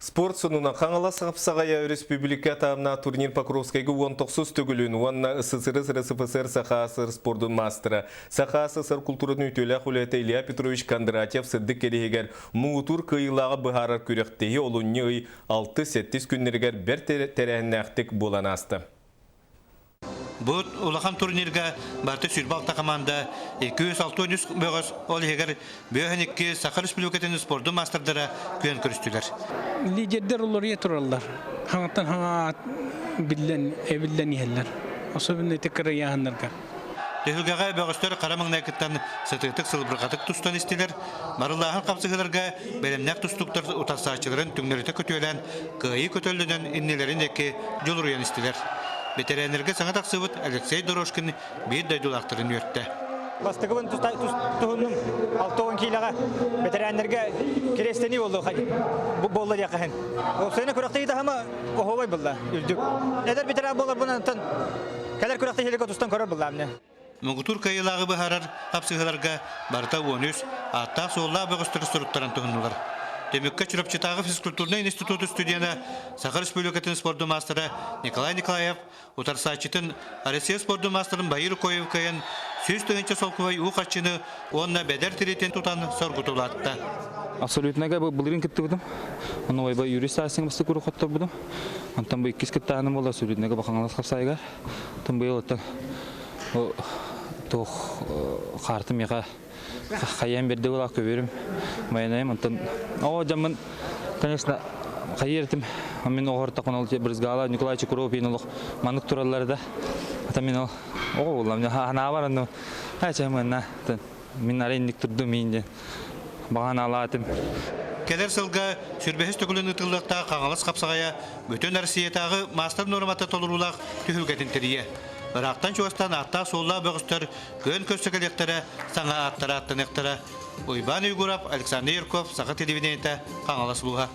Спорт сонуна қаңала сағапсағая республика тамна турнир Покровскайғы 19 төгілін, онна СССР РСФСР Сахасыр спордың мастера. Сахасыр культурын үтелі құлеті Илья Петрович Кондратьев сырдық керегер мұғытур кыйлаға бұхарар көректегі олуынне үй 6-7 күннергер бір тәрәхін әқтік болан асты. Бұл улахан турнирга барты сүрбалта команда 206 бөгөс ол егер бөһенекке Сахар Республикатын спорты мастердары күйен көрістілер. Лидердер олар етұралар. Хаңаттан хаңа білден ехелер. Особенно текірі яғындарға. Төхілгіға бөгөстер қарамыңнайкыттан сытықтық сылбырғатық тұстан істелер. Марылағын қапсығыларға бәлемнәк тұстықтар ұтарсачыларын түңнеріті көтөлен, қайы көтөлден иннелерін еке жолыруян істелер. Ветеринерге саңа тақсыбыт Алексей Дорошкин бейд дайдулақтырын өртті. Бастығыбын тұхынның 6-10 кейлаға ветеринерге керестені болды яқығын. Сөйіне көріқті еді ғама оғылай болды үрдік. Әдер ветеринер болар бұнан кәлер көріқті хелігі тұстан көрір болды әміне. Мұғытур кайылағы бұхарар қапсығыларға барта 13 аттақ соғыла бұғыстыры сұрыптаран тұхынылар. Демекке Чурапчатағы физкультурный институты студияна Сахар Республикатын спорты мастера Николай Николаев, Утарсачитын Россия спорты мастерын Байыр Коев кайын сөз түгенче солқывай ұқачыны онына бәдер тіретін тұтан сорғытулатты. Абсолютнага бұлырын кетті бұдым. Оны ойба юрист асың басты көрі қоттар бұдым. Антан бұй кес кетті ағыным болды. Абсолютнага бақаңалас қапсайға. Тын бұй олаттан тұқ қартым еға қайын берді олақ көберім. Майынайым. Антан жамын, конечно, қайертім. Мен оғыр тақын ол бірізгала Николай Чекуров ең олық маңық тураларда. Мен ол, олам, ана бар анды. Әчәмін, мен арайындық тұрды мейінде. Баған алатым. Келер сылға сүрбәхіс түгілін ұтылықта қаңалас қапсағая бөтен Россиятағы мастер норматы толырулақ түхілгетін тірие. Бірақтан жоғыстан аттақ солла бөғістер көн көстікелектері саңа аттары аттын ектері. Ойбан Үйгурап, Александр Ерков, Сақы телевидениеті қаңалас бұлға.